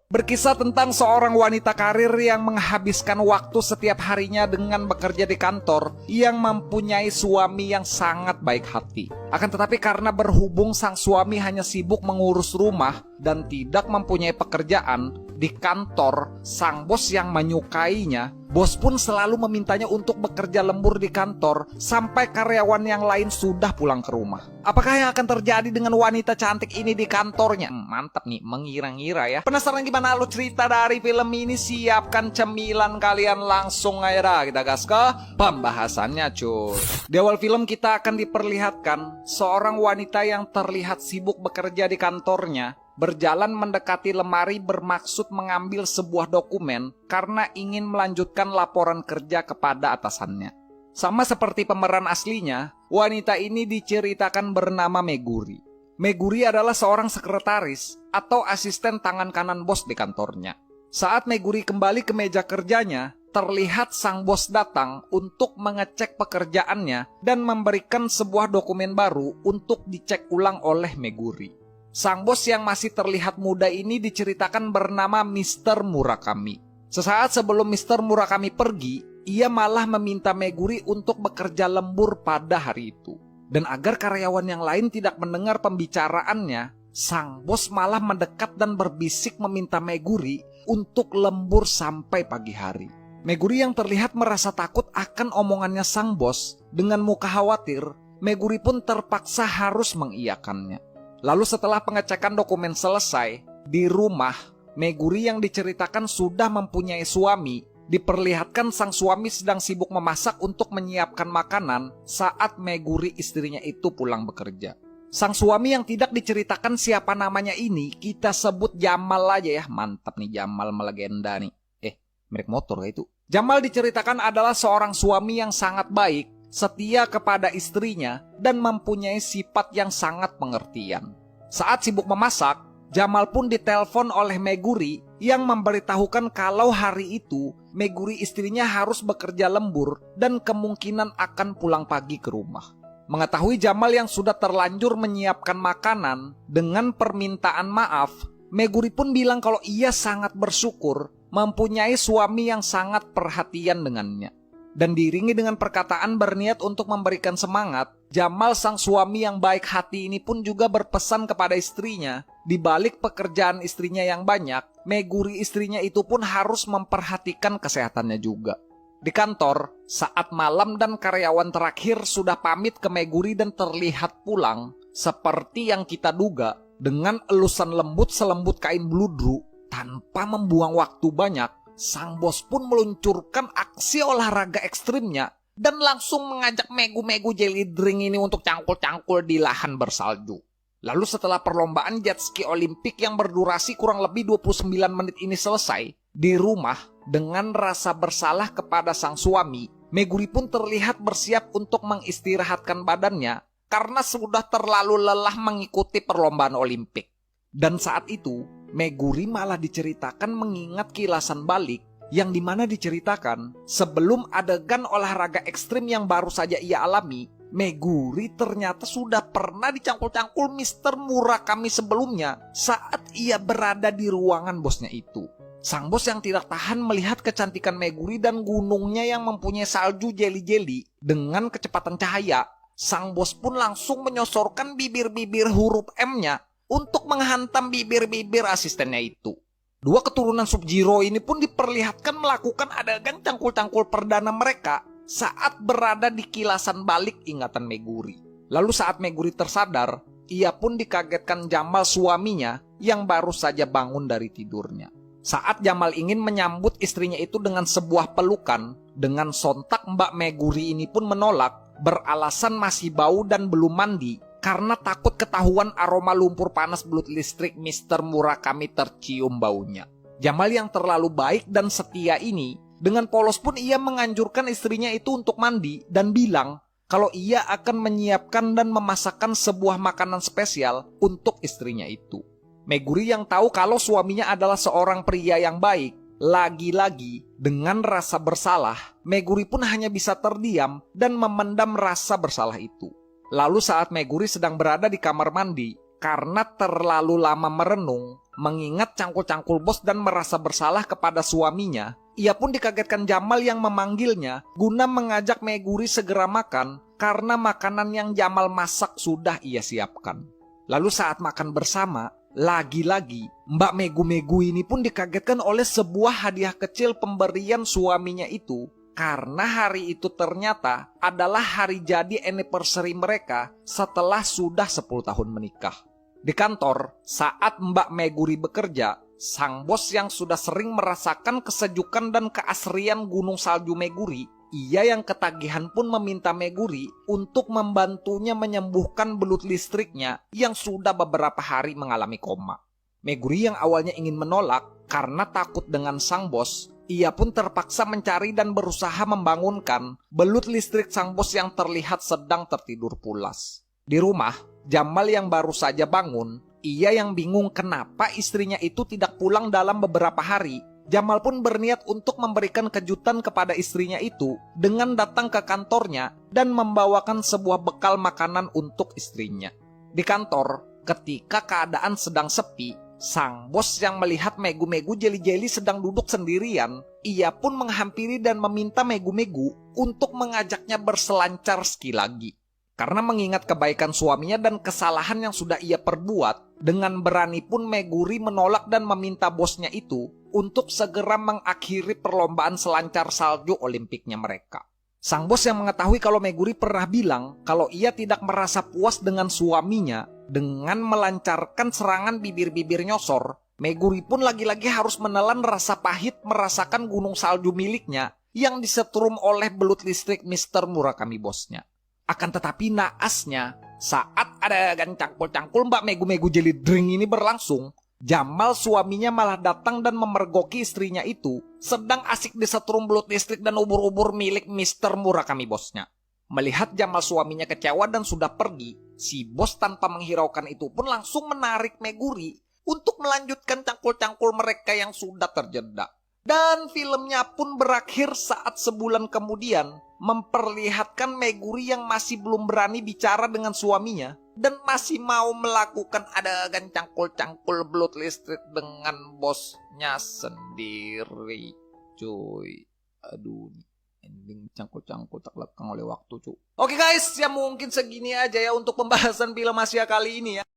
Berkisah tentang seorang wanita karir yang menghabiskan waktu setiap harinya dengan bekerja di kantor yang mempunyai suami yang sangat baik hati. Akan tetapi karena berhubung sang suami hanya sibuk mengurus rumah dan tidak mempunyai pekerjaan di kantor, sang bos yang menyukainya, bos pun selalu memintanya untuk bekerja lembur di kantor sampai karyawan yang lain sudah pulang ke rumah. Apakah yang akan terjadi dengan wanita cantik ini di kantornya? Mantap nih, mengira-ngira ya. Penasaran gimana alur cerita dari film ini? Siapkan cemilan kalian, langsung aja kita gas ke pembahasannya cuy. Di awal film kita akan diperlihatkan seorang wanita yang terlihat sibuk bekerja di kantornya berjalan mendekati lemari bermaksud mengambil sebuah dokumen karena ingin melanjutkan laporan kerja kepada atasannya. Sama seperti pemeran aslinya, wanita ini diceritakan bernama Meguri. Meguri adalah seorang sekretaris atau asisten tangan kanan bos di kantornya. Saat Meguri kembali ke meja kerjanya, terlihat sang bos datang untuk mengecek pekerjaannya dan memberikan sebuah dokumen baru untuk dicek ulang oleh Meguri. Sang bos yang masih terlihat muda ini diceritakan bernama Mr. Murakami. Sesaat sebelum Mr. Murakami pergi, ia malah meminta Meguri untuk bekerja lembur pada hari itu. Dan agar karyawan yang lain tidak mendengar pembicaraannya, sang bos malah mendekat dan berbisik meminta Meguri untuk lembur sampai pagi hari. Meguri yang terlihat merasa takut akan omongannya sang bos, dengan muka khawatir, Meguri pun terpaksa harus mengiyakannya. Lalu setelah pengecekan dokumen selesai, di rumah, Meguri yang diceritakan sudah mempunyai suami, diperlihatkan sang suami sedang sibuk memasak untuk menyiapkan makanan saat Meguri istrinya itu pulang bekerja. Sang suami yang tidak diceritakan siapa namanya ini, kita sebut Jamal aja ya. Mantap nih, Jamal melegenda nih. Merek motor kayak itu. Jamal diceritakan adalah seorang suami yang sangat baik, setia kepada istrinya, dan mempunyai sifat yang sangat pengertian. Saat sibuk memasak, Jamal pun ditelepon oleh Meguri yang memberitahukan kalau hari itu Meguri istrinya harus bekerja lembur dan kemungkinan akan pulang pagi ke rumah. Mengetahui Jamal yang sudah terlanjur menyiapkan makanan dengan permintaan maaf, Meguri pun bilang kalau ia sangat bersyukur mempunyai suami yang sangat perhatian dengannya. Dan diiringi dengan perkataan berniat untuk memberikan semangat, Jamal sang suami yang baik hati ini pun juga berpesan kepada istrinya, di balik pekerjaan istrinya yang banyak, Meguri istrinya itu pun harus memperhatikan kesehatannya juga. Di kantor, saat malam dan karyawan terakhir sudah pamit ke Meguri dan terlihat pulang, seperti yang kita duga, dengan elusan lembut selembut kain bludru, tanpa membuang waktu banyak, sang bos pun meluncurkan aksi olahraga ekstrimnya dan langsung mengajak Megu-Megu jelly drink ini untuk cangkul-cangkul di lahan bersalju. Lalu setelah perlombaan jet ski olimpik yang berdurasi kurang lebih 29 menit ini selesai, di rumah dengan rasa bersalah kepada sang suami, Meguri pun terlihat bersiap untuk mengistirahatkan badannya karena sudah terlalu lelah mengikuti perlombaan olimpik. Dan saat itu, Meguri malah diceritakan mengingat kilasan balik yang dimana diceritakan sebelum adegan olahraga ekstrim yang baru saja ia alami, Meguri ternyata sudah pernah dicangkul-cangkul Mr. Murakami sebelumnya saat ia berada di ruangan bosnya itu. Sang bos yang tidak tahan melihat kecantikan Meguri dan gunungnya yang mempunyai salju jeli-jeli dengan kecepatan cahaya, sang bos pun langsung menyosorkan bibir-bibir huruf M-nya untuk menghantam bibir-bibir asistennya itu. Dua keturunan Sub-Zero ini pun diperlihatkan melakukan adegan cangkul-cangkul perdana mereka saat berada di kilasan balik ingatan Meguri. Lalu saat Meguri tersadar, ia pun dikagetkan Jamal suaminya yang baru saja bangun dari tidurnya. Saat Jamal ingin menyambut istrinya itu dengan sebuah pelukan, dengan sontak Mbak Meguri ini pun menolak, beralasan masih bau dan belum mandi, karena takut ketahuan aroma lumpur panas belut listrik Mr. Murakami tercium baunya. Jamal yang terlalu baik dan setia ini, dengan polos pun ia menganjurkan istrinya itu untuk mandi dan bilang kalau ia akan menyiapkan dan memasakkan sebuah makanan spesial untuk istrinya itu. Meguri yang tahu kalau suaminya adalah seorang pria yang baik, lagi-lagi dengan rasa bersalah, Meguri pun hanya bisa terdiam dan memendam rasa bersalah itu. Lalu saat Meguri sedang berada di kamar mandi, karena terlalu lama merenung, mengingat cangkul-cangkul bos dan merasa bersalah kepada suaminya, ia pun dikagetkan Jamal yang memanggilnya guna mengajak Meguri segera makan karena makanan yang Jamal masak sudah ia siapkan. Lalu saat makan bersama, lagi-lagi Mbak Megu-Megu ini pun dikagetkan oleh sebuah hadiah kecil pemberian suaminya itu, karena hari itu ternyata adalah hari jadi anniversary mereka setelah sudah 10 tahun menikah. Di kantor, saat Mbak Meguri bekerja, sang bos yang sudah sering merasakan kesejukan dan keasrian gunung salju Meguri, ia yang ketagihan pun meminta Meguri untuk membantunya menyembuhkan belut listriknya yang sudah beberapa hari mengalami koma. Meguri yang awalnya ingin menolak karena takut dengan sang bos, ia pun terpaksa mencari dan berusaha membangunkan belut listrik sang bos yang terlihat sedang tertidur pulas. Di rumah, Jamal yang baru saja bangun, ia yang bingung kenapa istrinya itu tidak pulang dalam beberapa hari. Jamal pun berniat untuk memberikan kejutan kepada istrinya itu dengan datang ke kantornya dan membawakan sebuah bekal makanan untuk istrinya. Di kantor, ketika keadaan sedang sepi, sang bos yang melihat Megu-Megu jeli-jeli sedang duduk sendirian, ia pun menghampiri dan meminta Megu-Megu untuk mengajaknya berselancar ski lagi. Karena mengingat kebaikan suaminya dan kesalahan yang sudah ia perbuat, dengan berani pun Meguri menolak dan meminta bosnya itu untuk segera mengakhiri perlombaan selancar salju olimpiknya mereka. Sang bos yang mengetahui kalau Meguri pernah bilang kalau ia tidak merasa puas dengan suaminya dengan melancarkan serangan bibir-bibir nyosor, Meguri pun lagi-lagi harus menelan rasa pahit merasakan gunung salju miliknya yang disetrum oleh belut listrik Mr. Murakami bosnya. Akan tetapi naasnya, saat adegan cangkul-cangkul Mbak Megu-Megu Jelly Drink ini berlangsung, Jamal suaminya malah datang dan memergoki istrinya itu sedang asik disetrum belut listrik dan ubur-ubur milik Mr. Murakami bosnya. Melihat Jamal suaminya kecewa dan sudah pergi, si bos tanpa menghiraukan itu pun langsung menarik Meguri untuk melanjutkan cangkul-cangkul mereka yang sudah terjeda. Dan filmnya pun berakhir saat sebulan kemudian memperlihatkan Meguri yang masih belum berani bicara dengan suaminya dan masih mau melakukan adegan cangkul-cangkul belut listrik dengan bosnya sendiri. Cuy, aduh, ending cangkul-cangkul tak lekang oleh waktu, cuy. Oke guys, ya mungkin segini aja ya untuk pembahasan film Asia kali ini ya.